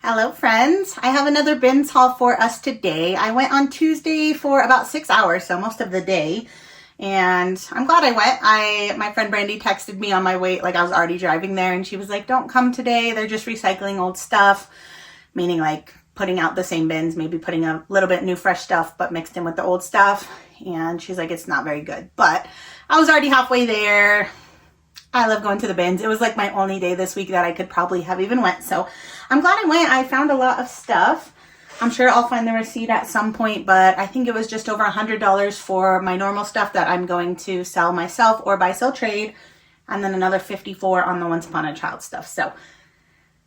Hello friends, I have another bins haul for us today. I went on Tuesday for about 6 hours, so most of the day, and I'm glad I went. My friend Brandy texted me on my way, like I was already driving there, and she was like, don't come today, they're just recycling old stuff, meaning like putting out the same bins, maybe putting a little bit new fresh stuff but mixed in with the old stuff, and she's like, it's not very good. But I was already halfway there. I love going to the bins. It was like my only day this week that I could probably have even went. So I'm glad I went. I found a lot of stuff. I'm sure I'll find the receipt at some point, but I think it was just over $100 for my normal stuff that I'm going to sell myself or buy, sell, trade. And then another $54 on the Once Upon a Child stuff. So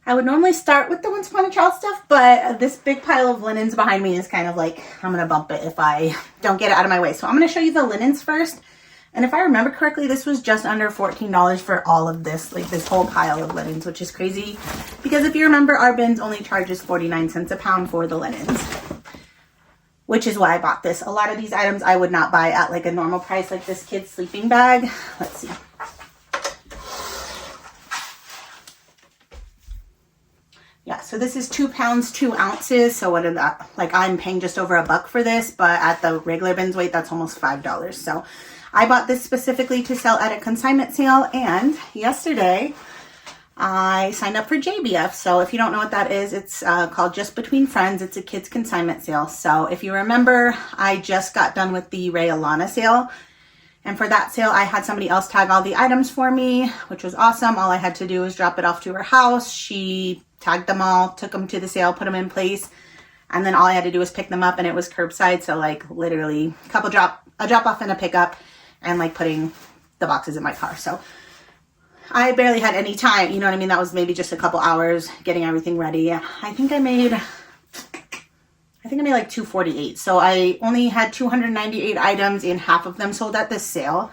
I would normally start with the Once Upon a Child stuff, but this big pile of linens behind me is kind of like, I'm going to bump it if I don't get it out of my way. So I'm going to show you the linens first. And if I remember correctly, this was just under $14 for all of this, like this whole pile of linens, which is crazy. Because if you remember, our bins only charges 49 cents a pound for the linens, which is why I bought this. A lot of these items I would not buy at like a normal price, like this kid's sleeping bag. Let's see. Yeah, so this is 2 pounds, 2 ounces. So what is that? Like I'm paying just over $1 for this, but at the regular bins weight, that's almost $5. So I bought this specifically to sell at a consignment sale, and yesterday I signed up for JBF. So if you don't know what that is, it's called Just Between Friends. It's a kids consignment sale. So if you remember, I just got done with the Ray Alana sale, and for that sale I had somebody else tag all the items for me, which was awesome. All I had to do was drop it off to her house. She tagged them all, took them to the sale, put them in place, and then all I had to do was pick them up, and it was curbside. So like literally a drop off and a pickup, and like putting the boxes in my car. So I barely had any time, you know what I mean? That was maybe just a couple hours getting everything ready. I think I made like $248. So I only had 298 items, and half of them sold at this sale.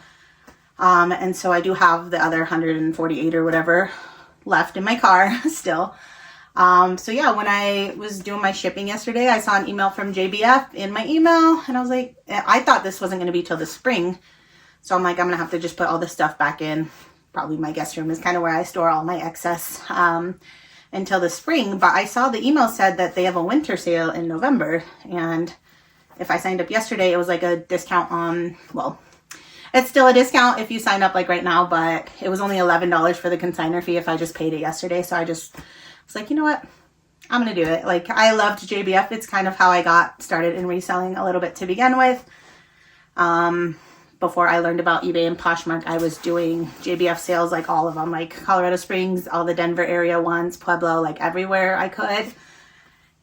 And so I do have the other 148 or whatever left in my car still. So yeah, when I was doing my shipping yesterday, I saw an email from JBF in my email, and I was like, I thought this wasn't going to be till the spring. So I'm like, I'm going to have to just put all this stuff back in. Probably my guest room is kind of where I store all my excess until the spring. But I saw the email said that they have a winter sale in November. And if I signed up yesterday, it was like a discount on, well, it's still a discount if you sign up like right now, but it was only $11 for the consignor fee if I just paid it yesterday. So I just was like, you know what? I'm going to do it. Like, I loved JBF. It's kind of how I got started in reselling a little bit to begin with. Before I learned about eBay and Poshmark, I was doing JBF sales, like all of them, like Colorado Springs, all the Denver area ones, Pueblo, like everywhere I could.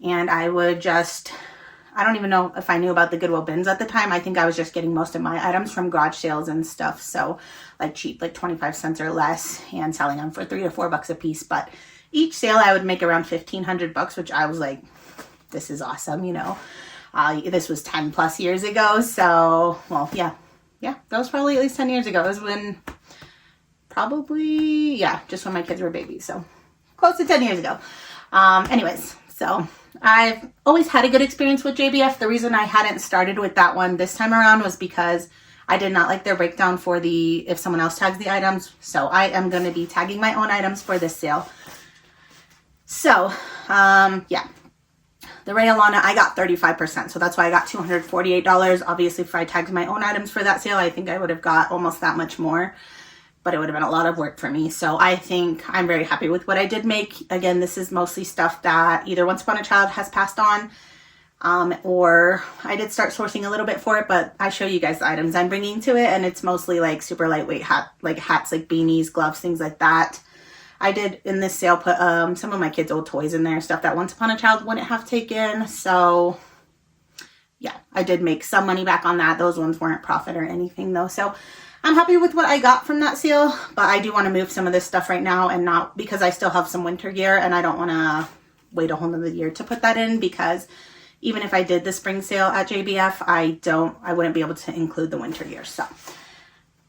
And I would just, I don't even know if I knew about the Goodwill bins at the time. I think I was just getting most of my items from garage sales and stuff. So like cheap, like 25 cents or less, and selling them for $3 to $4 a piece. But each sale I would make around $1,500, which I was like, this is awesome, you know. This was 10 plus years ago. So, well, yeah, that was probably at least 10 years ago. It was when, probably, yeah, just when my kids were babies. So close to 10 years ago. Anyways, so I've always had a good experience with JBF. The reason I hadn't started with that one this time around was because I did not like their breakdown for the, if someone else tags the items. So I am going to be tagging my own items for this sale. So, yeah. The Ray Alana, I got 35%, so that's why I got $248. Obviously, if I tagged my own items for that sale, I think I would have got almost that much more, but it would have been a lot of work for me. So I think I'm very happy with what I did make. Again, this is mostly stuff that either Once Upon a Child has passed on, or I did start sourcing a little bit for it, but I show you guys the items I'm bringing to it, and it's mostly like super lightweight hats, like beanies, gloves, things like that. I did in this sale put some of my kids' old toys in there, stuff that Once Upon a Child wouldn't have taken. So yeah, I did make some money back on that. Those ones weren't profit or anything though. So I'm happy with what I got from that sale, but I do want to move some of this stuff right now, and not because I still have some winter gear and I don't want to wait a whole nother year to put that in, because even if I did the spring sale at JBF, I wouldn't be able to include the winter gear. So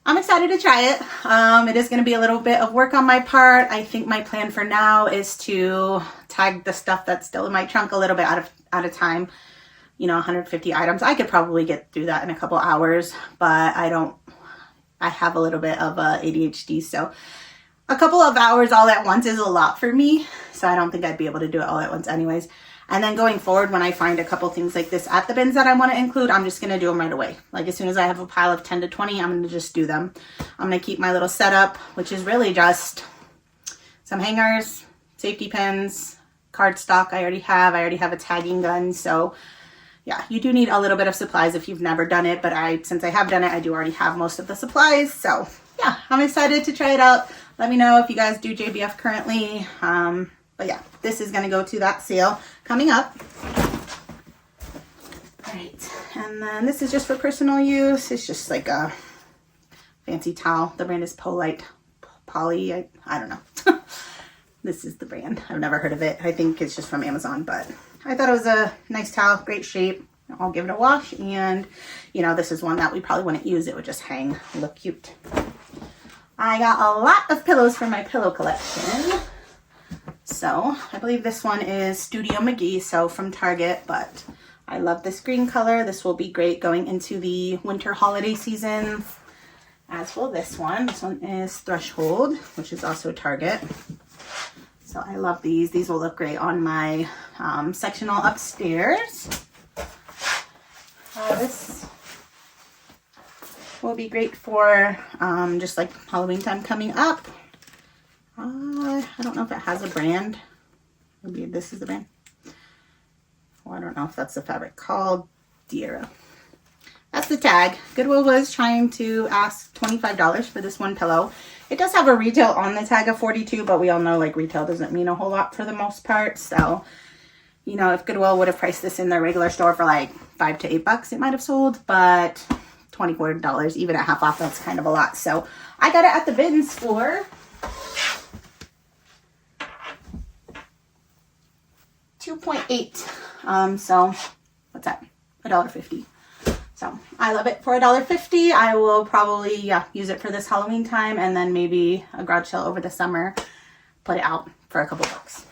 I'm excited to try it. It is going to be a little bit of work on my part. I think my plan for now is to tag the stuff that's still in my trunk a little bit at a time. You know, 150 items. I could probably get through that in a couple hours, but I have a little bit of ADHD, so a couple of hours all at once is a lot for me. So I don't think I'd be able to do it all at once anyways. And then going forward, when I find a couple things like this at the bins that I want to include, I'm just going to do them right away. Like as soon as I have a pile of 10 to 20, I'm going to just do them. I'm going to keep my little setup, which is really just some hangers, safety pins, cardstock I already have. I already have a tagging gun. So yeah, you do need a little bit of supplies if you've never done it. But since I have done it, I do already have most of the supplies. So yeah, I'm excited to try it out. Let me know if you guys do JBF currently. But yeah, this is going to go to that sale coming up. All right, and then this is just for personal use. It's just like a fancy towel. The brand is Polite Poly. I don't know. This is the brand. I've never heard of it. I think it's just from Amazon, but I thought it was a nice towel, great shape. I'll give it a wash, and you know, this is one that we probably wouldn't use. It would just hang, look cute. I got a lot of pillows for my pillow collection. So I believe this one is Studio McGee, so from Target, but I love this green color. This will be great going into the winter holiday season, as will this one. This one is Threshold, which is also Target. So I love these. These will look great on my sectional upstairs. This will be great for just like Halloween time coming up. I don't know if it has a brand. Maybe this is the brand. Well, I don't know if that's the fabric called Diera. That's the tag. Goodwill was trying to ask $25 for this one pillow. It does have a retail on the tag of $42, but we all know like retail doesn't mean a whole lot for the most part. So, you know, if Goodwill would have priced this in their regular store for like $5 to $8, it might have sold, but $24, even at half off, that's kind of a lot. So I got it at the bins for $2.8. So what's that? $1.50. So I love it for $1.50. I will probably use it for this Halloween time, and then maybe a garage sale over the summer, put it out for a couple bucks.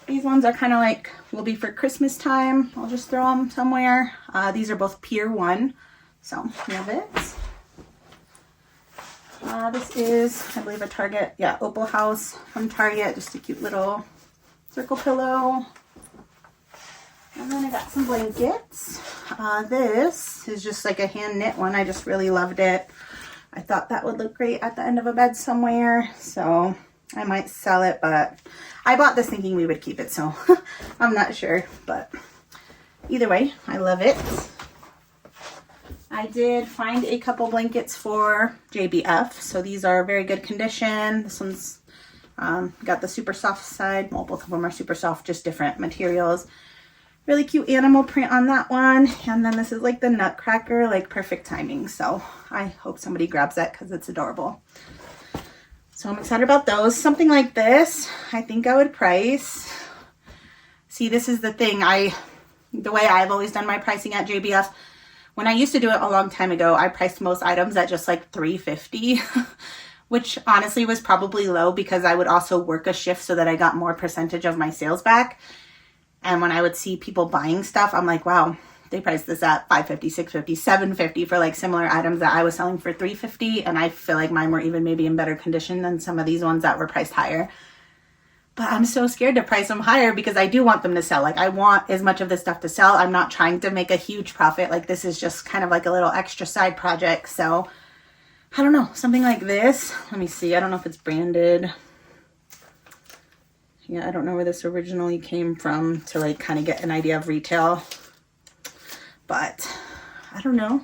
These ones are kind of like, will be for Christmas time. I'll just throw them somewhere. These are both Pier 1. So love it. This is, I believe, a Target. Yeah, Opal House from Target. Just a cute little circle pillow. And then I got some blankets. This is just like a hand knit one. I just really loved it. I thought that would look great at the end of a bed somewhere. So I might sell it, but I bought this thinking we would keep it. So I'm not sure, but either way, I love it. I did find a couple blankets for JBF. So these are very good condition. This one's got the super soft side. Well, both of them are super soft, just different materials. Really cute animal print on that one. And then this is like the Nutcracker, like perfect timing. So I hope somebody grabs that because it's adorable. So I'm excited about those. Something like this, I think I would price. See, this is the thing. The way I've always done my pricing at JBF, when I used to do it a long time ago, I priced most items at just like $3.50, which honestly was probably low because I would also work a shift so that I got more percentage of my sales back. And when I would see people buying stuff, I'm like, wow, they priced this at $5.50, $6.50, $7.50 for like similar items that I was selling for $3.50. And I feel like mine were even maybe in better condition than some of these ones that were priced higher. But I'm so scared to price them higher because I do want them to sell. Like I want as much of this stuff to sell. I'm not trying to make a huge profit. Like this is just kind of like a little extra side project. So I don't know, something like this. Let me see. I don't know if it's branded. Yeah, I don't know where this originally came from to like kind of get an idea of retail. But I don't know.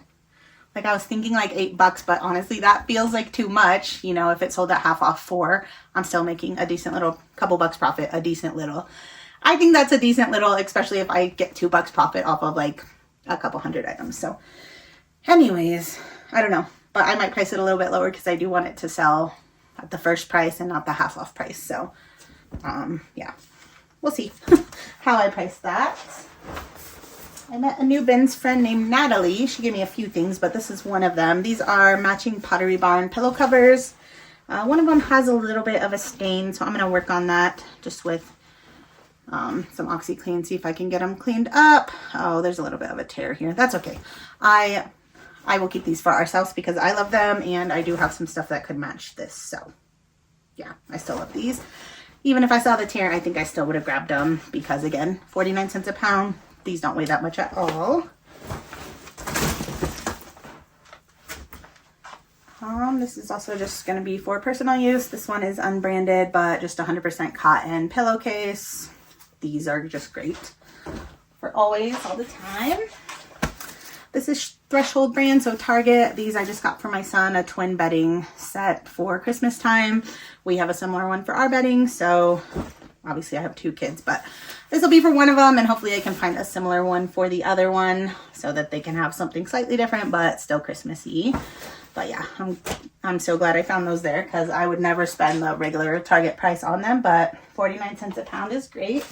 Like I was thinking like $8, but honestly that feels like too much. You know, if it sold at half off $4, I'm still making a decent little couple bucks profit, a decent little. I think that's a decent little, especially if I get $2 profit off of like a couple hundred items. So anyways, I don't know, but I might price it a little bit lower because I do want it to sell at the first price and not the half off price. So yeah, we'll see how I price that. I met a new bins friend named Natalie. She gave me a few things, but this is one of them. These are matching Pottery Barn pillow covers. One of them has a little bit of a stain, so I'm going to work on that just with some OxyClean, see if I can get them cleaned up. Oh, there's a little bit of a tear here. That's okay. I I will keep these for ourselves because I love them, and I do have some stuff that could match this. So yeah, I still love these. Even if I saw the tier, I think I still would have grabbed them because, again, 49 cents a pound. These don't weigh that much at all. This is also just going to be for personal use. This one is unbranded, but just 100% cotton pillowcase. These are just great for always, all the time. This is Threshold brand, so Target. These I just got for my son, a twin bedding set for Christmas time. We have a similar one for our bedding, so obviously I have 2 kids, but this will be for one of them, and hopefully I can find a similar one for the other one so that they can have something slightly different, but still Christmassy. But yeah, I'm so glad I found those there because I would never spend the regular Target price on them, but 49 cents a pound is great.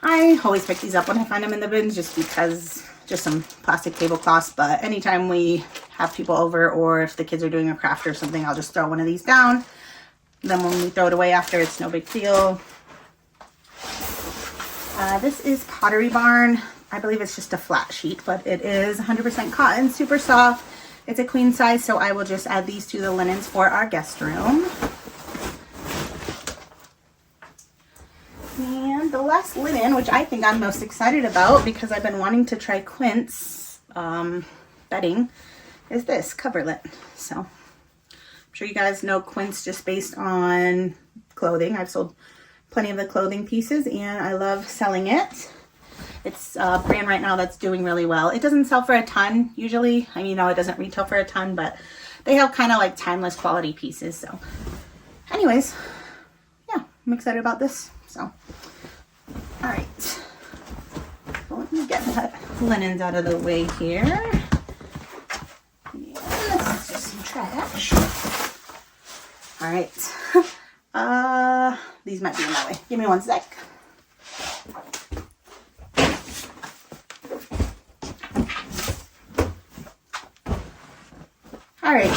I always pick these up when I find them in the bins just because, just some plastic tablecloths, but anytime we have people over or if the kids are doing a craft or something, I'll just throw one of these down. Then when we throw it away after, it's no big deal. This is Pottery Barn. I believe it's just a flat sheet, but it is 100% cotton, super soft. It's a queen size, so I will just add these to the linens for our guest room. And the last linen, which I think I'm most excited about because I've been wanting to try Quince bedding, is this coverlet. So I'm sure you guys know Quince just based on clothing. I've sold plenty of the clothing pieces and I love selling it. It's a brand right now that's doing really well. It doesn't sell for a ton usually. I mean, it doesn't retail for a ton, but they have kind of like timeless quality pieces. So anyways, yeah, I'm excited about this. So, all right. So let me get that linens out of the way here. And this is just some trash. All right. These might be in that way. Give me one sec. All right.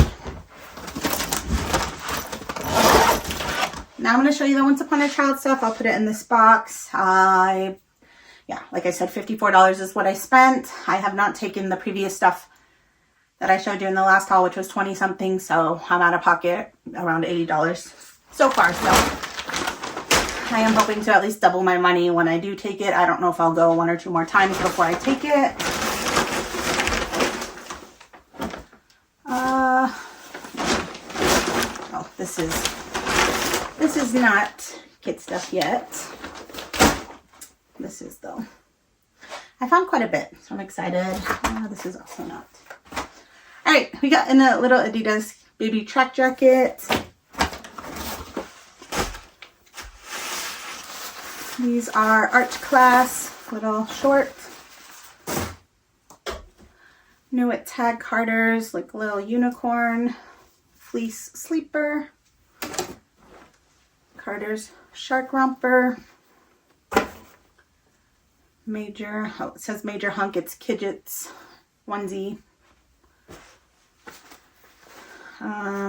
Now I'm going to show you the Once Upon a Child stuff. I'll put it in this box. Yeah, like I said, $54 is what I spent. I have not taken the previous stuff that I showed you in the last haul, which was 20 something. So I'm out of pocket around $80 so far. So I am hoping to at least double my money when I do take it. I don't know if I'll go 1 or 2 more times before I take it. Oh, this is not kid stuff yet. This is though. I found quite a bit, so I'm excited. This is also not. All right, we got in a little Adidas baby track jacket. These are Art Class little shorts. New at Tag Carter's, like little unicorn fleece sleeper. Carter's Shark Romper. Major, oh, it says Major Hunk, it's Kidget's onesie.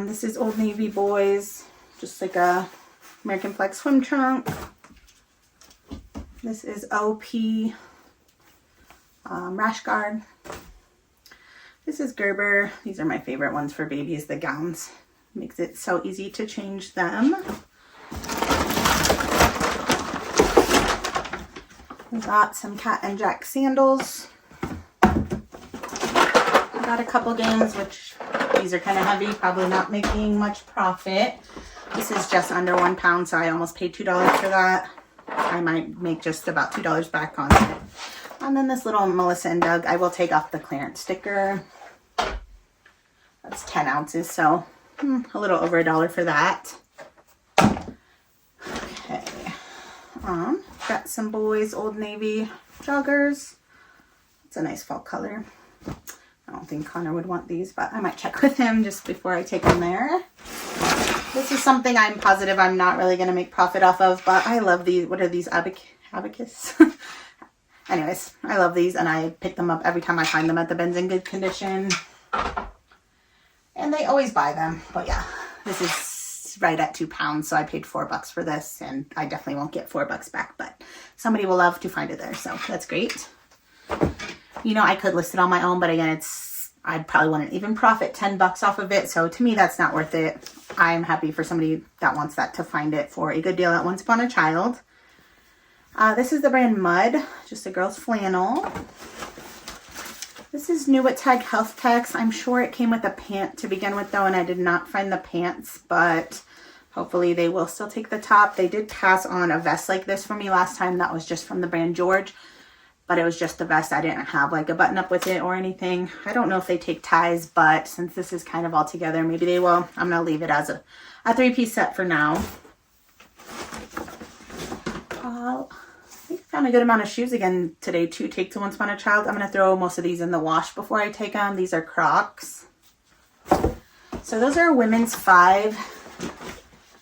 This is Old Navy Boys, just like a American flag swim trunk. This is OP Rash Guard. This is Gerber. These are my favorite ones for babies, the gowns. Makes it so easy to change them. We got some Cat and Jack sandals. I got a couple games, which these are kind of heavy, probably not making much profit. This is just under £1, so I almost paid $2 for that. I might make just about $2 back on it. And then this little Melissa and Doug, I will take off the clearance sticker. That's 10 ounces, so a little over $1 for that. Okay. Got some boys Old Navy joggers. It's a nice fall color. I don't think Connor would want these, but I might check with him just before I take them there. This is something I'm positive I'm not really going to make profit off of, but I love these. What are these? Abacus? Anyways, I love these, and I pick them up every time I find them at the bins in good condition. And they always buy them. But yeah, this is right at £2, so I paid $4 for this, and I definitely won't get $4 back, but somebody will love to find it there, so that's great. You know, I could list it on my own, but again, I probably wouldn't even profit $10 off of it. So to me, that's not worth it. I'm happy for somebody that wants that to find it for a good deal at Once Upon a Child. This is the brand Mud, just a girl's flannel. This is new at Tag Health Techs. I'm sure it came with a pant to begin with though, and I did not find the pants, but hopefully they will still take the top. They did pass on a vest like this for me last time. That was just from the brand George, but it was just the vest. I didn't have like a button up with it or anything. I don't know if they take ties, but since this is kind of all together, maybe they will. I'm gonna leave it as a 3-piece set for now. I think I found a good amount of shoes again today to take to Once Upon a Child. I'm going to throw most of these in the wash before I take them. These are Crocs. So those are women's 5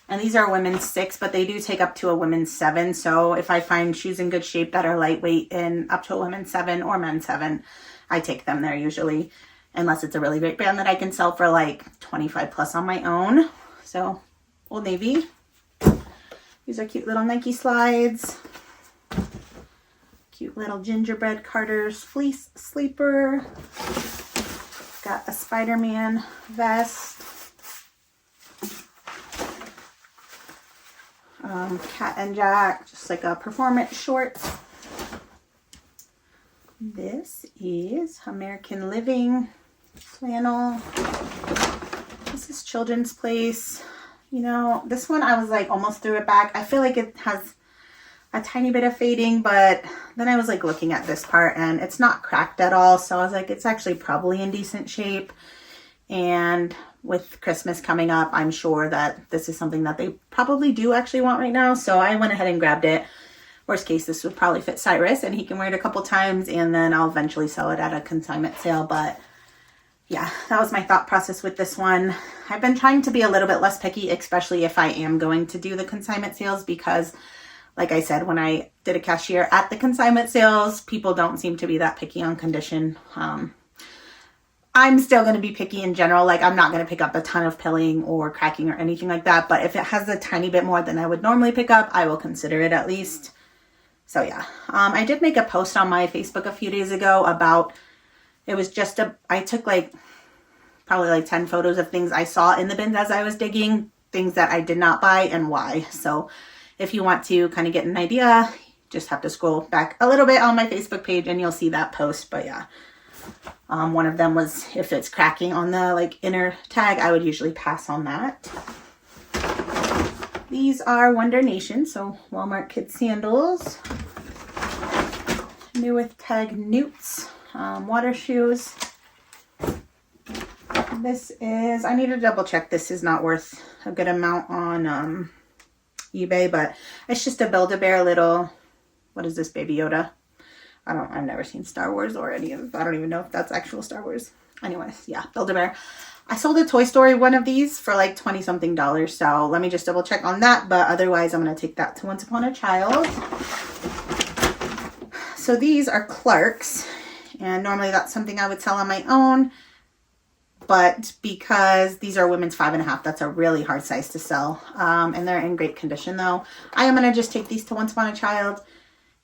and these are women's 6, but they do take up to a women's 7. So if I find shoes in good shape that are lightweight and up to a women's 7 or men's 7, I take them there usually, unless it's a really great brand that I can sell for like 25 plus on my own. So Old Navy. These are cute little Nike slides. Cute little gingerbread Carter's fleece sleeper. Got a Spider-Man vest. Cat and Jack, just like a performance shorts. This is American Living flannel. This is Children's Place. You know, this one I was like almost threw it back. I feel like it has a tiny bit of fading, but then I was like looking at this part and it's not cracked at all. So I was like, it's actually probably in decent shape. And with Christmas coming up, I'm sure that this is something that they probably do actually want right now. So I went ahead and grabbed it. Worst case, this would probably fit Cyrus and he can wear it a couple times and then I'll eventually sell it at a consignment sale. But yeah, that was my thought process with this one. I've been trying to be a little bit less picky, especially if I am going to do the consignment sales, because like I said, when I did a cashier at the consignment sales, people don't seem to be that picky on condition. I'm still going to be picky in general. Like I'm not going to pick up a ton of pilling or cracking or anything like that. But if it has a tiny bit more than I would normally pick up, I will consider it at least. So yeah, I did make a post on my Facebook a few days ago about, it was just I took like probably like 10 photos of things I saw in the bins as I was digging, things that I did not buy and why. So if you want to kind of get an idea, just have to scroll back a little bit on my Facebook page and you'll see that post. But yeah, one of them was if it's cracking on the like inner tag, I would usually pass on that. These are Wonder Nation, so Walmart kid sandals. New with tag Newts, water shoes. This is, I need to double check, this is not worth a good amount on eBay, but it's just a Build-A-Bear little, what is this, Baby Yoda? I've never seen Star Wars or any of, I don't even know if that's actual Star Wars. Anyways, yeah, Build-A-Bear. I sold a Toy Story one of these for like $20-something, so let me just double check on that, but otherwise I'm going to take that to Once Upon a Child. So these are Clark's, and normally that's something I would sell on my own, but because these are women's 5.5, that's a really hard size to sell. And they're in great condition though. I am going to just take these to Once Upon a Child.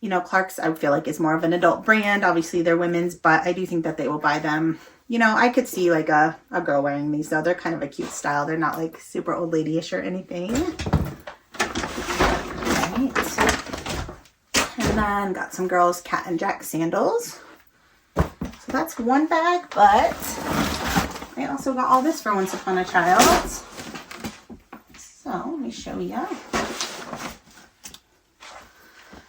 You know, Clark's I feel like is more of an adult brand. Obviously they're women's, but I do think that they will buy them. You know, I could see like a girl wearing these though. They're kind of a cute style. They're not like super old lady-ish or anything. Right. And then got some girls' Cat and Jack sandals. So that's one bag, but I also got all this for Once Upon a Child. So let me show you.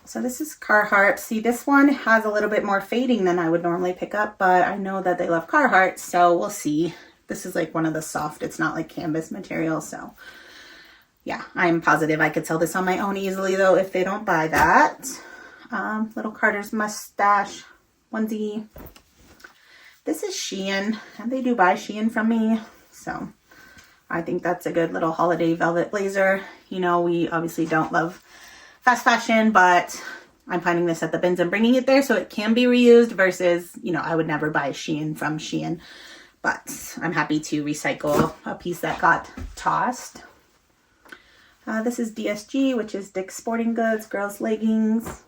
So this is Carhartt. See, this one has a little bit more fading than I would normally pick up, but I know that they love Carhartt, so we'll see. This is like one of the soft, it's not like canvas material, so yeah, I'm positive I could sell this on my own easily though if they don't buy that. Little Carter's mustache onesie. This is Shein, and they do buy Shein from me, so I think that's a good little holiday velvet blazer. You know, we obviously don't love fast fashion, but I'm finding this at the bins and bringing it there so it can be reused versus, you know, I would never buy Shein from Shein, but I'm happy to recycle a piece that got tossed. This is DSG, which is Dick's Sporting Goods, girls leggings.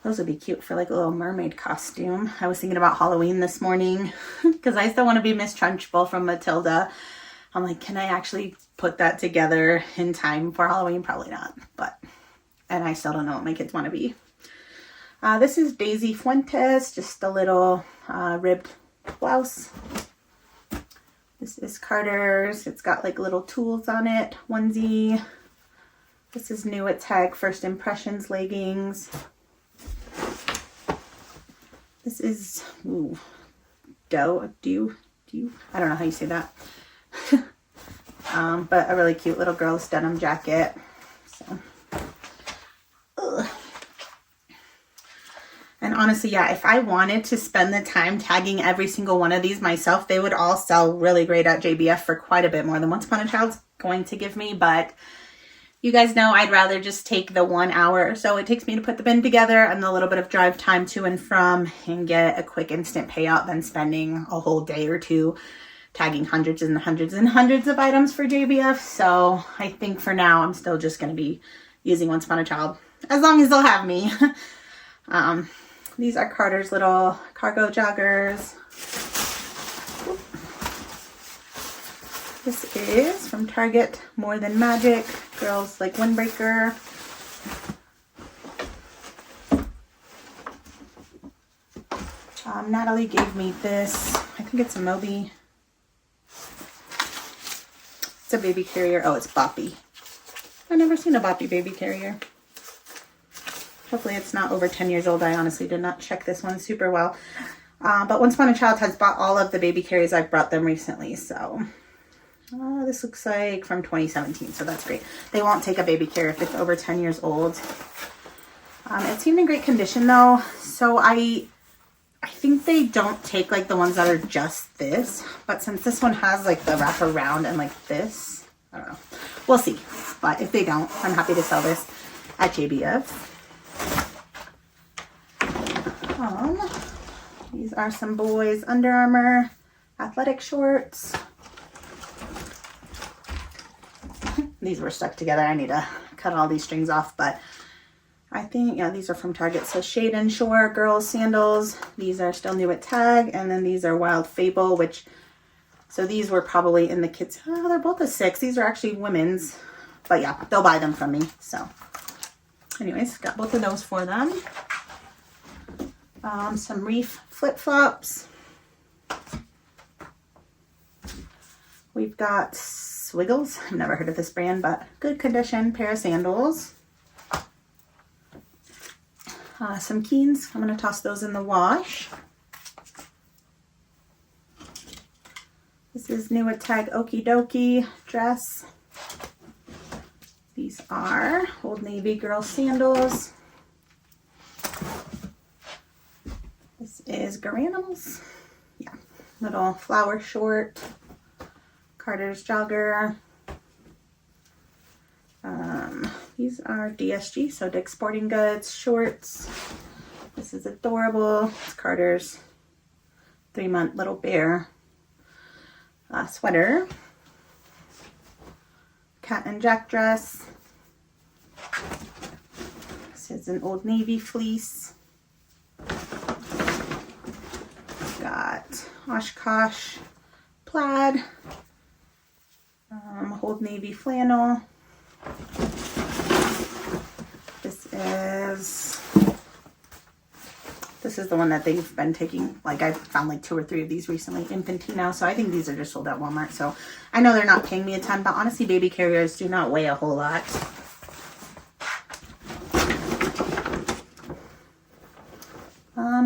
Those would be cute for like a little mermaid costume. I was thinking about Halloween this morning because I still want to be Miss Trunchbull from Matilda. I'm like, can I actually put that together in time for Halloween? Probably not, but, and I still don't know what my kids want to be. This is Daisy Fuentes, just a little ribbed blouse. This is Carter's. It's got like little tools on it, onesie. This is new at Tag First Impressions leggings. This is I don't know how you say that. But a really cute little girl's denim jacket. So, and honestly, yeah, if I wanted to spend the time tagging every single one of these myself, they would all sell really great at JBF for quite a bit more than Once Upon a Child's going to give me. But you guys know I'd rather just take the 1 hour or so it takes me to put the bin together and the little bit of drive time to and from and get a quick instant payout than spending a whole day or two tagging hundreds and hundreds and hundreds of items for JBF. So I think for now I'm still just going to be using Once Upon a Child as long as they'll have me. These are Carter's little cargo joggers. This is from Target, More Than Magic, girls like windbreaker. Natalie gave me this, I think it's a Moby. It's a baby carrier. Oh, it's Boppy. I've never seen a Boppy baby carrier. Hopefully it's not over 10 years old. I honestly did not check this one super well. But Once Upon a Child has bought all of the baby carriers. I've brought them recently, so... this looks like from 2017, so that's great. They won't take a baby carrier if it's over 10 years old. It seemed in great condition though, so I think they don't take like the ones that are just this, but since this one has like the wrap around and like this, I don't know. We'll see, but if they don't, I'm happy to sell this at JBF. These are some boys' Under Armour athletic shorts. These were stuck together. I need to cut all these strings off, but I think, yeah, these are from Target. So Shade and Shore girls sandals. These are still new at Tag. And then these are Wild Fable, which, so these were probably in the kids. Oh, they're both a 6. These are actually women's, but yeah, they'll buy them from me. So anyways, got both of those for them. Some Reef flip-flops. We've got Swiggles. I've never heard of this brand, but good condition pair of sandals. Some Keens. I'm going to toss those in the wash. This is new at Tag Okie Dokie dress. These are Old Navy girl sandals. This is Garanimals. Yeah, little flower short. Carter's jogger. These are DSG, so Dick's Sporting Goods shorts. This is adorable. It's Carter's 3-month little bear sweater. Cat and Jack dress. This is an Old Navy fleece. Got Oshkosh plaid. Old Navy flannel. This is the one that they've been taking. Like I found like 2 or 3 of these recently, Infantino. So I think these are just sold at Walmart. So I know they're not paying me a ton, but honestly, baby carriers do not weigh a whole lot.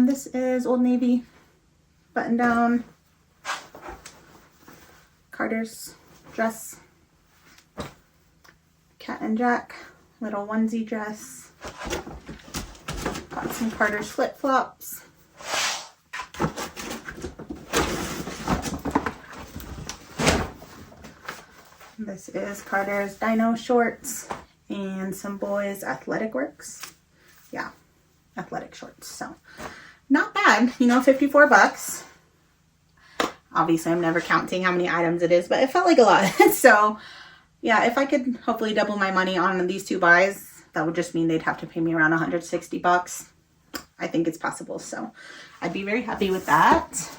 This is Old Navy button down. Carter's dress. Cat and Jack little onesie dress. Got some Carter's flip-flops. This is Carter's Dino shorts and some boys athletic works. Yeah, athletic shorts. So not bad, you know, 54 bucks. Obviously I'm never counting how many items it is, but it felt like a lot. So yeah, if I could hopefully double my money on these 2 buys, that would just mean they'd have to pay me around 160 bucks. I think it's possible. So I'd be very happy with that.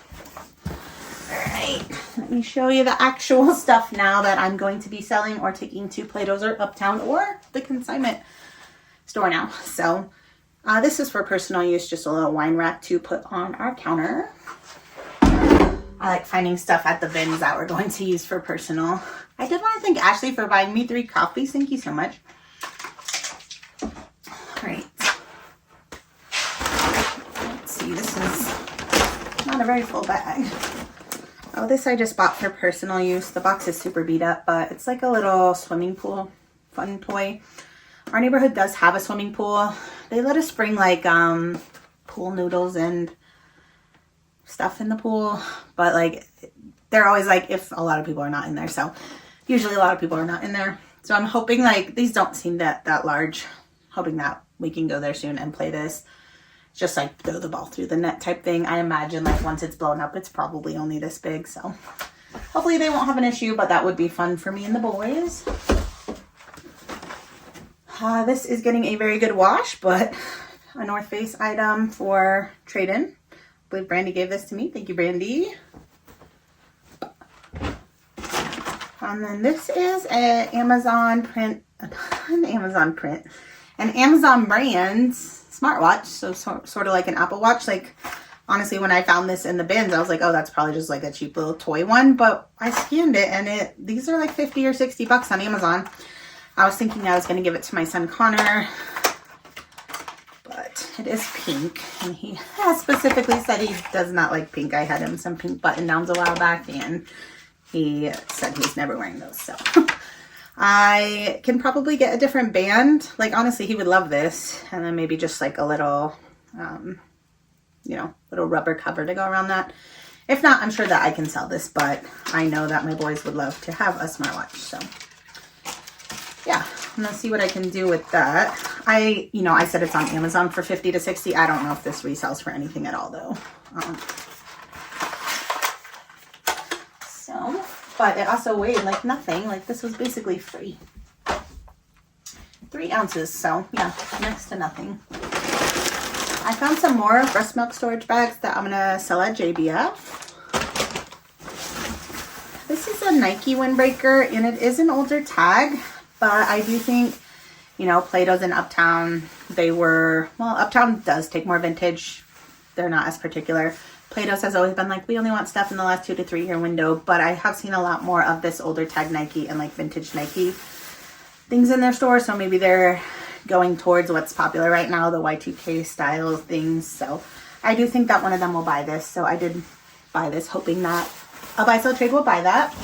All right, let me show you the actual stuff now that I'm going to be selling or taking to Plato's or Uptown or the Consignment store now. So this is for personal use, just a little wine rack to put on our counter. I like finding stuff at the bins that we're going to use for personal. I did want to thank Ashley for buying me 3 coffees. Thank you so much. All right. Let's see, this is not a very full bag. Oh, this I just bought for personal use. The box is super beat up, but it's like a little swimming pool fun toy. Our neighborhood does have a swimming pool. They let us bring like pool noodles and stuff in the pool, but like they're always like if a lot of people are not in there. So usually a lot of people are not in there. So I'm hoping like these don't seem that large. Hoping that we can go there soon and play this. Just like throw the ball through the net type thing. I imagine like once it's blown up, it's probably only this big. So hopefully they won't have an issue, but that would be fun for me and the boys. This is getting a very good wash, but a North Face item for trade-in. I believe Brandy gave this to me. Thank you, Brandy. And then this is an Amazon brand smartwatch, so sort of like an Apple Watch. Like honestly, when I found this in the bins, I was like, oh, that's probably just like a cheap little toy one, but I scanned it and these are like 50 or 60 bucks on Amazon. I was thinking I was going to give it to my son Connor, but it is pink and he has specifically said he does not like pink. I had him some pink button downs a while back and he said he's never wearing those. So I can probably get a different band. Like honestly, he would love this. And then maybe just like a little, little rubber cover to go around that. If not, I'm sure that I can sell this, but I know that my boys would love to have a smartwatch. So yeah, I'm gonna see what I can do with that. I said it's on Amazon for 50 to 60. I don't know if this resells for anything at all though. But it also weighed like nothing. Like this was basically free. 3 ounces, so yeah, next to nothing. I found some more breast milk storage bags that I'm gonna sell at JBF. This is a Nike windbreaker and it is an older tag, but I do think, Plato's and Uptown, Uptown does take more vintage. They're not as particular. Plato's has always been like, we only want stuff in the last 2 to 3 year window, but I have seen a lot more of this older tag Nike and like vintage Nike things in their store. So maybe they're going towards what's popular right now, the Y2K style things. So I do think that one of them will buy this. So I did buy this hoping that a buy sell trade will buy that.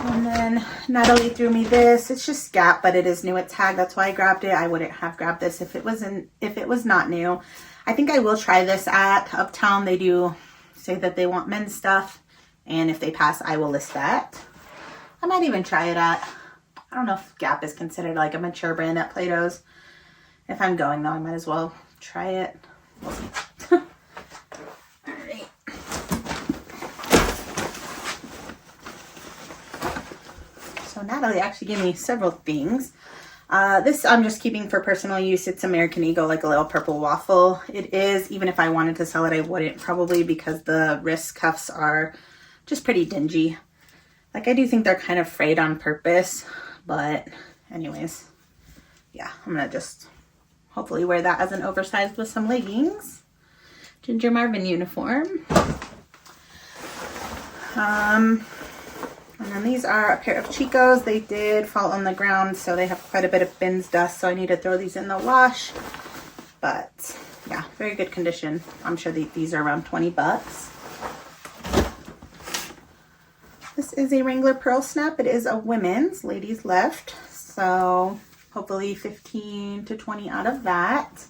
And then Natalie threw me this. It's just Gap, but it is new at tag. That's why I grabbed it. I wouldn't have grabbed this if it was not new. I think I will try this at Uptown. They do say that they want men's stuff, and if they pass, I will list that. I might even try it at, I don't know if Gap is considered like a mature brand at Plato's. If I'm going though, I might as well try it. We'll see. All right. So Natalie actually gave me several things. This I'm just keeping for personal use. It's American Eagle, like a little purple waffle. It is, even if I wanted to sell it, I wouldn't probably because the wrist cuffs are just pretty dingy. Like I do think they're kind of frayed on purpose, but anyways, yeah, I'm gonna just hopefully wear that as an oversized with some leggings. Ginger Marvin uniform. And then these are a pair of Chicos. They did fall on the ground, so they have quite a bit of bins dust, so I need to throw these in the wash. But yeah, very good condition. I'm sure these are around 20 bucks. This is a Wrangler Pearl Snap. It is a women's, ladies left. So hopefully 15 to 20 out of that.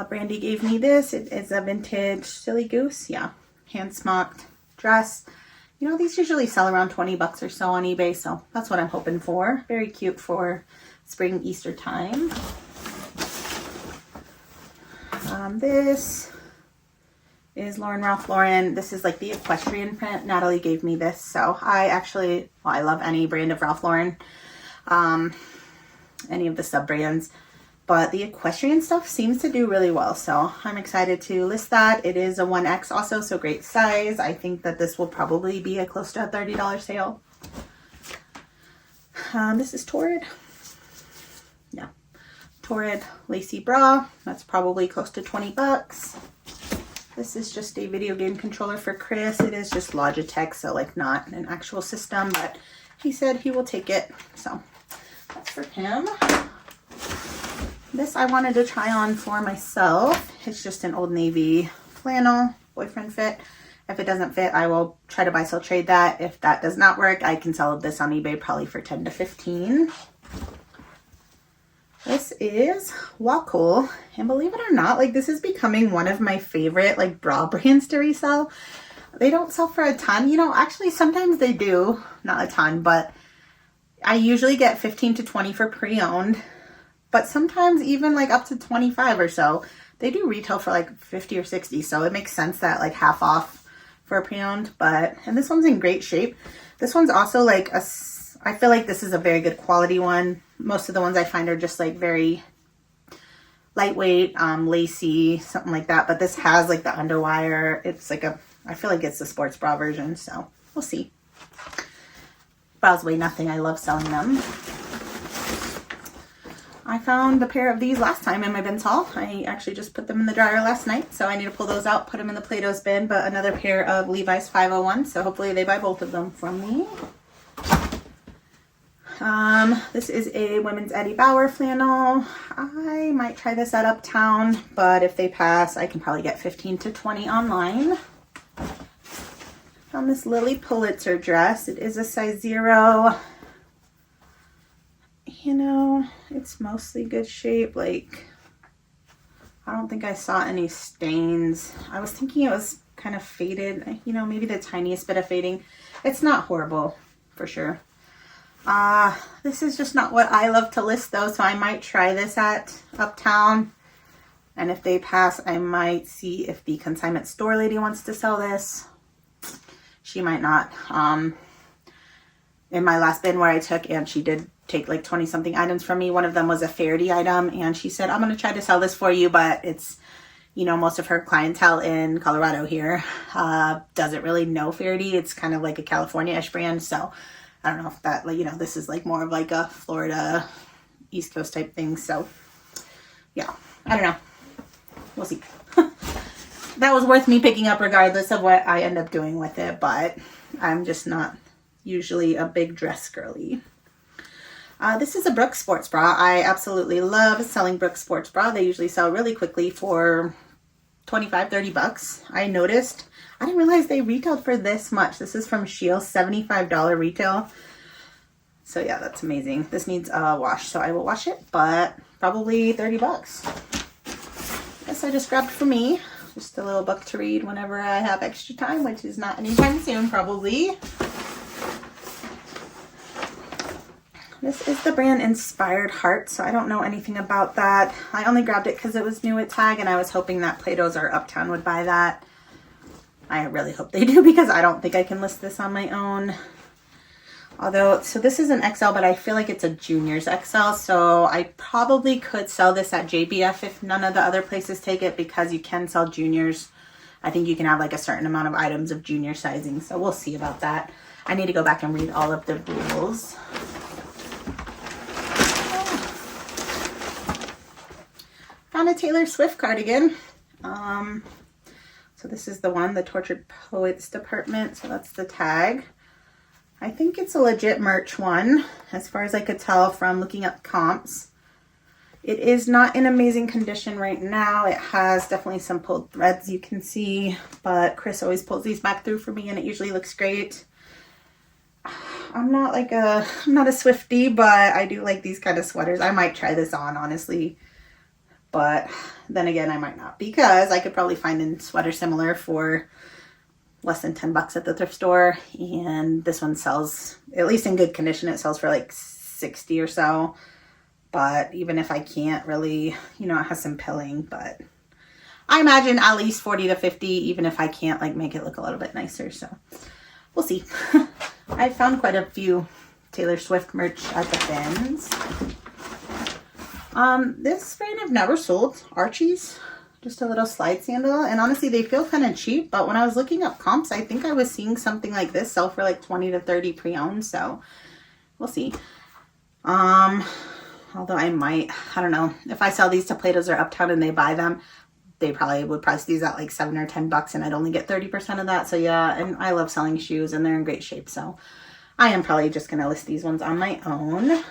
Brandy gave me this. It is a vintage Silly Goose. Yeah, hand smocked dress. These usually sell around 20 bucks or so on eBay, so that's what I'm hoping for. Very cute for spring Easter time. This is Ralph Lauren. This is like the equestrian print. Natalie gave me this, so I love any brand of Ralph Lauren. Any of the sub brands. but the equestrian stuff seems to do really well. So I'm excited to list that. It is a 1X also, so great size. I think that this will probably be a close to a $30 sale. This is Torrid. Yeah, Torrid lacy bra. That's probably close to 20 bucks. This is just a video game controller for Chris. It is just Logitech, so like not an actual system, but he said he will take it. So that's for him. This I wanted to try on for myself. It's just an Old Navy flannel, boyfriend fit. If it doesn't fit, I will try to buy, sell, trade that. If that does not work, I can sell this on eBay probably for 10 to 15. This is Wacoal, and believe it or not, like this is becoming one of my favorite like bra brands to resell. They don't sell for a ton, you know, actually sometimes they do, not a ton, but I usually get 15 to 20 for pre-owned, but sometimes even like up to 25 or so. They do retail for like 50 or 60, so it makes sense that like half off for a pre-owned. But, and this one's in great shape. This one's also like a, I feel like this is a very good quality one. Most of the ones I find are just like very lightweight, lacy, something like that. But this has like the underwire. It's like a, I feel like it's the sports bra version, so we'll see. Bras weigh nothing. I love selling them. I found a pair of these last time in my bins haul. I actually just put them in the dryer last night, so I need to pull those out, put them in the Play-Doh's bin, but another pair of Levi's 501, so hopefully they buy both of them from me. This is a women's Eddie Bauer flannel. I might try this at Uptown, but if they pass, I can probably get 15 to 20 online. Found this Lily Pulitzer dress. It is a size 0. You know, it's mostly good shape. Like, I don't think I saw any stains. I was thinking it was kind of faded, you know, maybe the tiniest bit of fading. It's not horrible, for sure. This is just not what I love to list though, so I might try this at Uptown. And if they pass, I might see if the consignment store lady wants to sell this. She might not. In my last bin where I took, and she did take like 20 something items from me. One of them was a Faherty item, and she said, I'm going to try to sell this for you, but it's, you know, most of her clientele in Colorado here doesn't really know Faherty. It's kind of like a California-ish brand, so I don't know if that, like, you know, this is like more of like a Florida East Coast type thing, so yeah, I don't know. We'll see. That was worth me picking up regardless of what I end up doing with it, but I'm just not usually a big dress girly. This is a Brooks sports bra. I absolutely love selling Brooks sports bra. They usually sell really quickly for 25, 30 bucks. I noticed. I didn't realize they retailed for this much. This is from Shield, $75 retail. So yeah, that's amazing. This needs a wash, so I will wash it, but probably 30 bucks. This I just grabbed for me. Just a little book to read whenever I have extra time, which is not anytime soon, probably. This is the brand Inspired Heart, so I don't know anything about that. I only grabbed it because it was new at Tag, and I was hoping that Play-Doh's or Uptown would buy that. I really hope they do, because I don't think I can list this on my own. Although, so this is an XL, but I feel like it's a junior's XL, so I probably could sell this at JBF if none of the other places take it, because you can sell juniors. I think you can have like a certain amount of items of junior sizing, so we'll see about that. I need to go back and read all of the rules. Found a Taylor Swift cardigan. So this is the one, the Tortured Poets Department. So that's the tag. I think it's a legit merch one, as far as I could tell from looking up comps. It is not in amazing condition right now. It has definitely some pulled threads you can see, but Chris always pulls these back through for me, and it usually looks great. I'm not a Swiftie, but I do like these kind of sweaters. I might try this on, honestly. But then again, I might not, because I could probably find a sweater similar for less than 10 bucks at the thrift store. And this one sells, at least in good condition, it sells for like 60 or so. But even if I can't really, you know, it has some pilling, but I imagine at least 40 to 50, even if I can't like make it look a little bit nicer. So we'll see. I found quite a few Taylor Swift merch at the bins. This brand I've never sold, Archie's, just a little slide sandal, and honestly they feel kind of cheap, but when I was looking up comps, I think I was seeing something like this sell for like 20 to 30 pre-owned, so we'll see. Although I don't know, if I sell these to Plato's or Uptown and they buy them, they probably would price these at like $7 or $10 and I'd only get 30% of that. So yeah, and I love selling shoes and they're in great shape. So I am probably just going to list these ones on my own.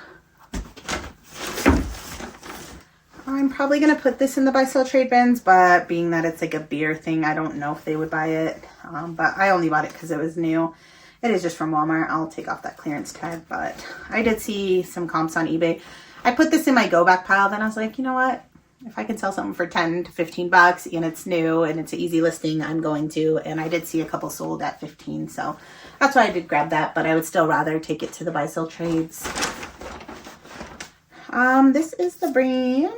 I'm probably going to put this in the buy sell trade bins, but being that it's like a beer thing, I don't know if they would buy it. But I only bought it because it was new. It is just from Walmart. I'll take off that clearance tag, but I did see some comps on eBay. I put this in my go back pile, then I was like, you know what? If I can sell something for 10 to 15 bucks and it's new and it's an easy listing, I'm going to. And I did see a couple sold at 15, so that's why I did grab that, but I would still rather take it to the buy sell trades. This is the brand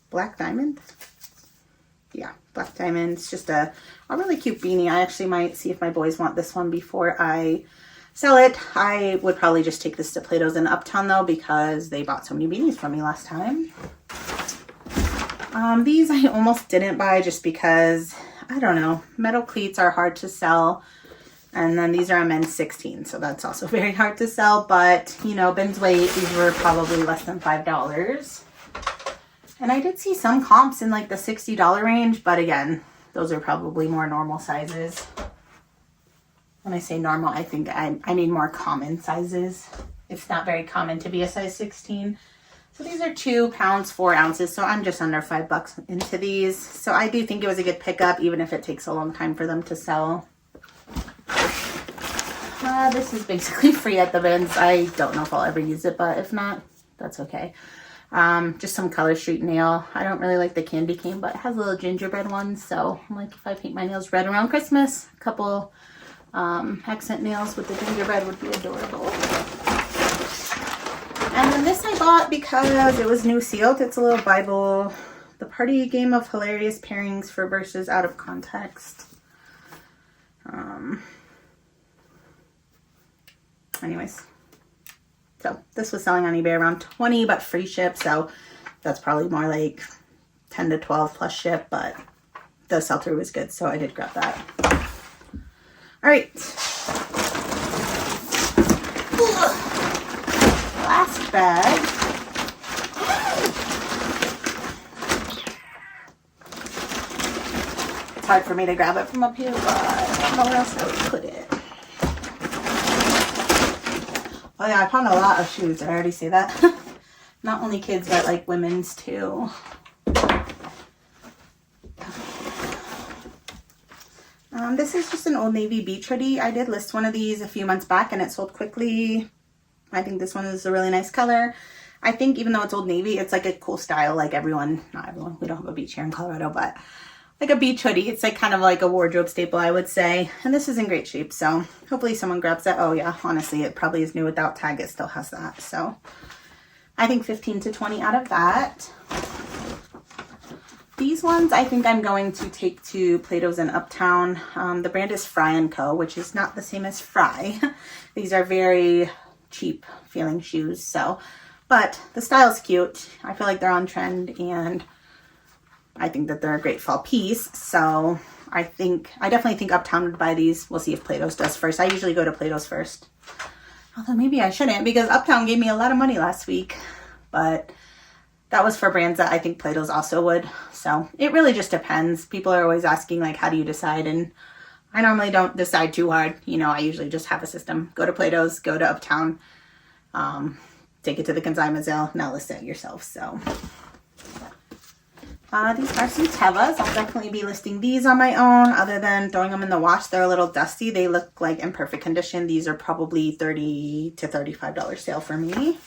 Black Diamond. Yeah, Black Diamond. It's just a really cute beanie. I actually might see if my boys want this one before I sell it. I would probably just take this to Plato's in Uptown though, because they bought so many beanies from me last time. These I almost didn't buy just because, I don't know, metal cleats are hard to sell. And then these are a men's 16, so that's also very hard to sell. But, you know, Ben's weight, these were probably less than $5. And I did see some comps in like the $60 range, but again, those are probably more normal sizes. When I say normal, I think I mean more common sizes. It's not very common to be a size 16. So these are 2 pounds, 4 ounces. So I'm just under $5 into these. So I do think it was a good pickup, even if it takes a long time for them to sell. This is basically free at the bins. I don't know if I'll ever use it, but if not, that's okay. Just some Color Street nail. I don't really like the candy cane, but it has little gingerbread ones. So I'm like, if I paint my nails red around Christmas, a couple accent nails with the gingerbread would be adorable. And then this I bought because it was new sealed. It's a little Bible, the party game of hilarious pairings for verses out of context. Anyways, so this was selling on eBay around 20, but free ship. So that's probably more like 10 to 12 plus ship, but the sell through was good. So I did grab that. All right. Last bag. It's hard for me to grab it from up here, but I don't know where else I would put it. Oh yeah, I found a lot of shoes. Did I already say that? Not only kids, but like women's too. This is just an Old Navy beach hoodie. I did list one of these a few months back and it sold quickly. I think this one is a really nice color. I think even though it's Old Navy, it's like a cool style. Like not everyone, we don't have a beach here in Colorado, but like a beach hoodie. It's like kind of like a wardrobe staple, I would say. And this is in great shape, so hopefully someone grabs it. Oh yeah, honestly, it probably is new without tag. It still has that. So I think 15 to 20 out of that. These ones I think I'm going to take to Plato's in Uptown. The brand is Fry & Co., which is not the same as Fry. These are very cheap feeling shoes, so, but the style's cute. I feel like they're on trend and I think that they're a great fall piece. So I definitely think Uptown would buy these. We'll see if Plato's does first. I usually go to Plato's first. Although maybe I shouldn't, because Uptown gave me a lot of money last week, but that was for brands that I think Plato's also would. So it really just depends. People are always asking like, how do you decide? And I normally don't decide too hard. You know, I usually just have a system. Go to Plato's, go to Uptown, take it to the consignment sale, now list it yourself. So these are some Tevas. I'll definitely be listing these on my own. Other than throwing them in the wash, they're a little dusty. They look like in perfect condition. These are probably $30 to $35 sale for me.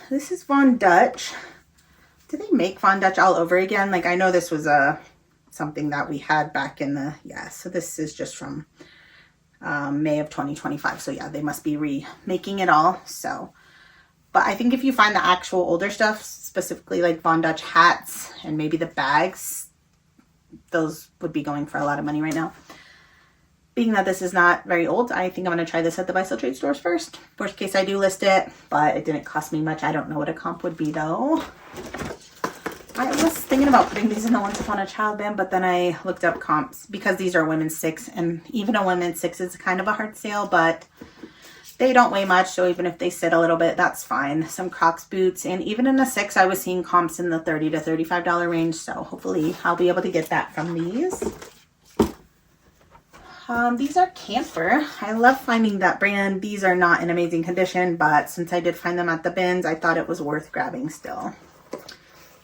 This is Von Dutch. Do they make Von Dutch all over again? Like, I know this was something that we had back in the, so this is just from May of 2025. So yeah, they must be remaking it all. So, but I think if you find the actual older stuff, specifically like Von Dutch hats and maybe the bags, those would be going for a lot of money right now. being that this is not very old, I think I'm going to try this at the buy sell trade stores first. Worst case, I do list it, but it didn't cost me much. I don't know what a comp would be though. I was thinking about putting these in the Once Upon a Child bin, but then I looked up comps because these are women's 6, and even a women's 6 is kind of a hard sale, but they don't weigh much, so even if they sit a little bit, that's fine. Some Crocs boots, and even in a 6, I was seeing comps in the $30 to $35 range, so hopefully I'll be able to get that from these. These are Camper. I love finding that brand. These are not in amazing condition, but since I did find them at the bins, I thought it was worth grabbing still.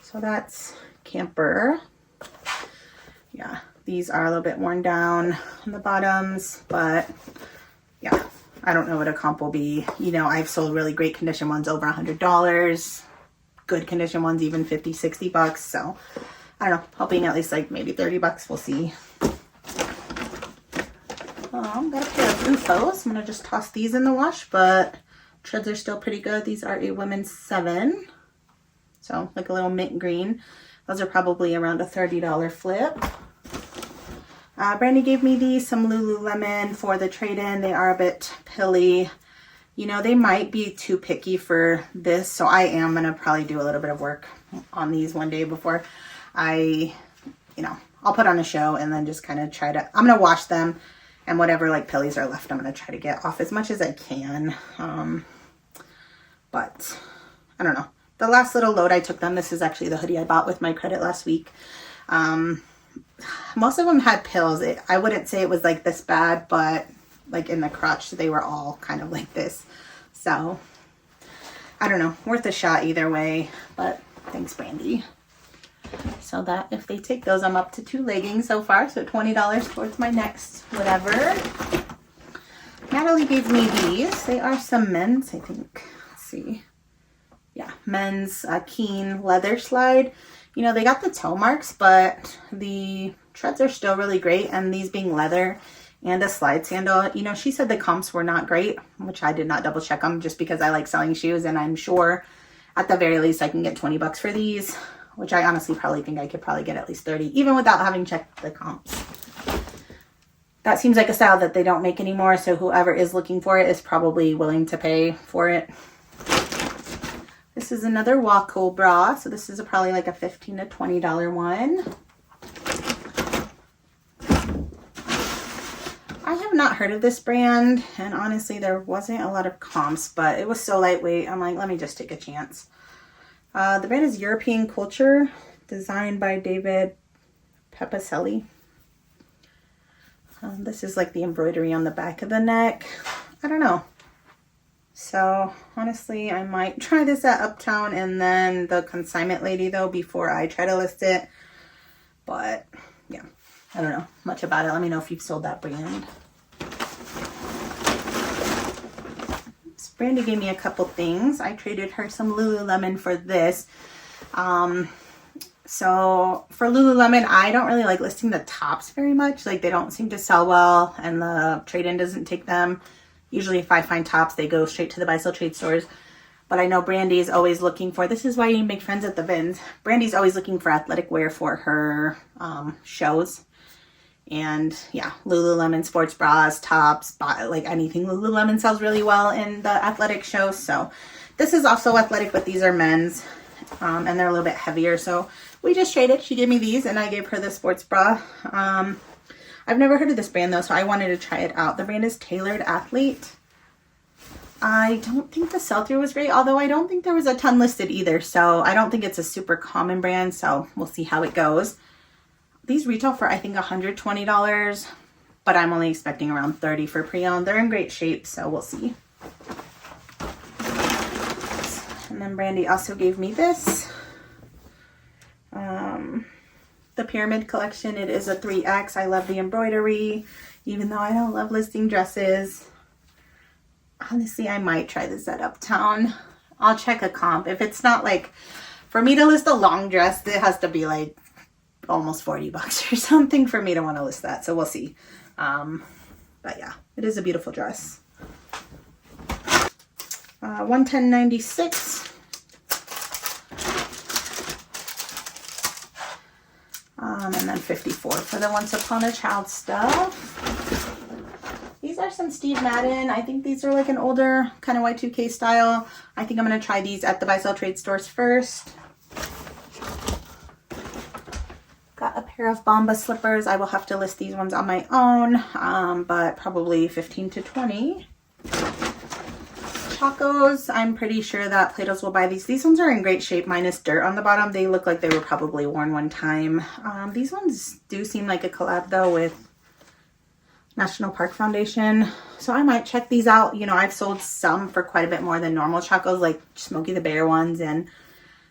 So that's Camper. Yeah, these are a little bit worn down on the bottoms, but yeah, I don't know what a comp will be. You know, I've sold really great condition ones over $100, good condition ones even 50, 60 bucks. So I don't know, hoping at least like maybe 30 bucks. We'll see. Got a pair of UFOs. I'm gonna just toss these in the wash, but treads are still pretty good. These are a women's 7, so like a little mint green. Those are probably around a $30 flip. Brandy gave me these, some Lululemon for the trade-in. They are a bit pilly. You know, they might be too picky for this, so I am gonna probably do a little bit of work on these one day before I, you know, I'll put on a show and then just kind of try to, I'm gonna wash them, and whatever like pillies are left, I'm gonna try to get off as much as I can. But I don't know. The last little load I took them, this is actually the hoodie I bought with my credit last week. Most of them had pills. I wouldn't say it was like this bad, but like in the crotch, they were all kind of like this. So I don't know, worth a shot either way, but thanks, Brandy. So that if they take those, I'm up to 2 leggings so far, so $20 towards my next whatever. Natalie gave me these. They are some men's, I think. Let's see. Yeah, men's Keen leather slide. You know, they got the toe marks, but the treads are still really great, and these being leather and a slide sandal, you know, she said the comps were not great, which I did not double check them just because I like selling shoes, and I'm sure at the very least I can get 20 bucks for these, which I honestly probably think I could probably get at least 30, even without having checked the comps. That seems like a style that they don't make anymore, so whoever is looking for it is probably willing to pay for it. This is another Waco bra, so this is probably like a $15 to $20 one. I have not heard of this brand, and honestly there wasn't a lot of comps, but it was so lightweight, I'm like, let me just take a chance. The brand is European Culture, designed by David Pepicelli. This is like the embroidery on the back of the neck. I don't know. So honestly, I might try this at Uptown and then the Consignment lady though before I try to list it. But yeah, I don't know much about it. Let me know if you've sold that brand. Brandy gave me a couple things. I traded her some Lululemon for this. So for Lululemon, I don't really like listing the tops very much. Like they don't seem to sell well, and the trade-in doesn't take them. Usually if I find tops, they go straight to the buy sell trade stores. But I know Brandy is always looking for, this is why you make friends at the bins. Brandy's always looking for athletic wear for her shows. And yeah, Lululemon sports bras, tops, like anything Lululemon sells really well in the athletic shows. So this is also athletic, but these are men's, and they're a little bit heavier. So we just traded. She gave me these and I gave her the sports bra. I've never heard of this brand though, so I wanted to try it out. The brand is Tailored Athlete. I don't think the sell-through was great, although I don't think there was a ton listed either. So I don't think it's a super common brand, so we'll see how it goes. These retail for, I think, $120, but I'm only expecting around $30 for pre-owned. They're in great shape, so we'll see. And then Brandy also gave me this. The Pyramid Collection. It is a 3X. I love the embroidery, even though I don't love listing dresses. Honestly, I might try this at Uptown. I'll check a comp. If it's not like, for me to list a long dress, it has to be like almost 40 bucks or something for me to want to list that. So we'll see. But yeah, it is a beautiful dress. $110.96. And then $54 for the Once Upon a Child stuff. these are some Steve Madden. I think these are like an older kind of Y2K style. I think I'm going to try these at the buy sell trade stores first. Got a pair of Bomba slippers. I will have to list these ones on my own, but probably 15 to 20. Chacos, I'm pretty sure that Play-Dohs will buy these. These ones are in great shape, minus dirt on the bottom. They look like they were probably worn one time. These ones do seem like a collab though with National Park Foundation. So I might check these out. You know, I've sold some for quite a bit more than normal Chacos, like Smokey the Bear ones, and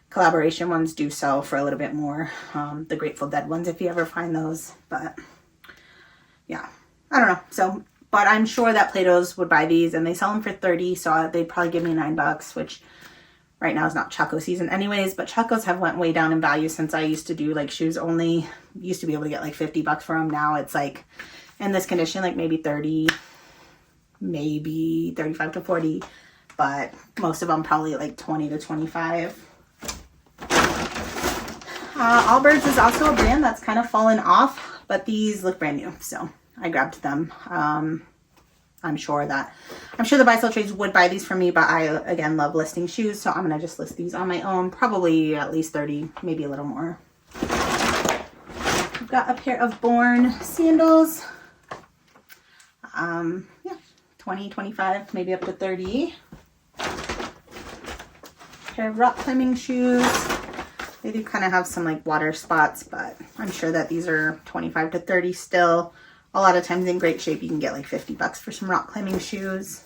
collaboration ones do sell for a little bit more. The Grateful Dead ones, if you ever find those. But yeah, I don't know. So, but I'm sure that Play-Dohs would buy these, and they sell them for $30, so they'd probably give me $9, which right now is not Chaco season anyways. But Chacos have went way down in value since I used to do like shoes only. Used to be able to get like $50 for them. Now it's like in this condition, like maybe 30, maybe 35 to 40, but most of them probably like 20 to 25. Allbirds is also a brand that's kind of fallen off, but these look brand new, so I grabbed them. I'm sure the buy sell trades would buy these for me, but I again love listing shoes, so I'm gonna just list these on my own, probably at least 30, maybe a little more. I've got a pair of Born sandals. Yeah, 20, 25, maybe up to 30. Pair of rock climbing shoes. They do kind of have some like water spots, but I'm sure that these are 25 to 30 still. A lot of times in great shape, you can get like $50 for some rock climbing shoes.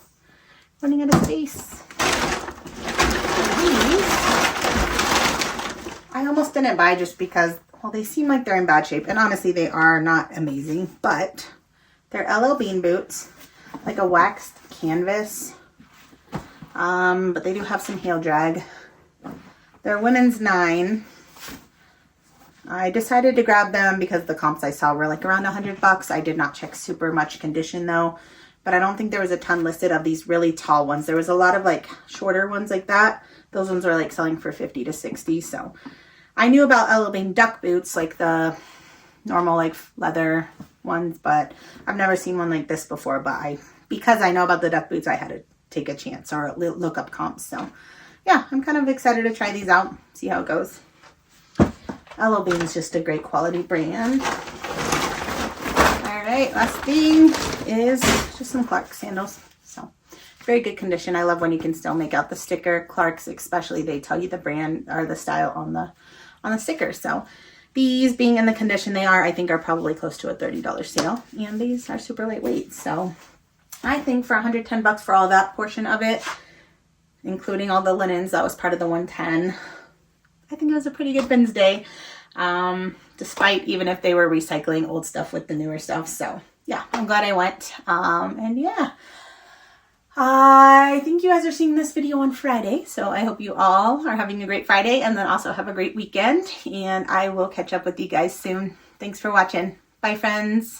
Running out of space. These, I almost didn't buy just because, well, they seem like they're in bad shape, and honestly, they are not amazing, but they're LL Bean boots, like a waxed canvas, but they do have some heel drag. They're women's 9. I decided to grab them because the comps I saw were like around $100. I did not check super much condition though, but I don't think there was a ton listed of these really tall ones. There was a lot of like shorter ones like that. Those ones are like selling for 50 to 60. So I knew about LL Bean duck boots, like the normal like leather ones, but I've never seen one like this before. But because I know about the duck boots, I had to take a chance or look up comps. So yeah, I'm kind of excited to try these out, see how it goes. LL Bean is just a great quality brand. All right, last thing is just some Clark sandals. So very good condition. I love when you can still make out the sticker. Clark's especially, they tell you the brand or the style on the sticker. So these being in the condition they are, I think are probably close to a $30 sale. And these are super lightweight. So I think for $110 for all that portion of it, including all the linens, that was part of the 110. I think it was a pretty good bins day, despite even if they were recycling old stuff with the newer stuff. So yeah, I'm glad I went. And yeah, I think you guys are seeing this video on Friday. So I hope you all are having a great Friday and then also have a great weekend. And I will catch up with you guys soon. Thanks for watching. Bye, friends.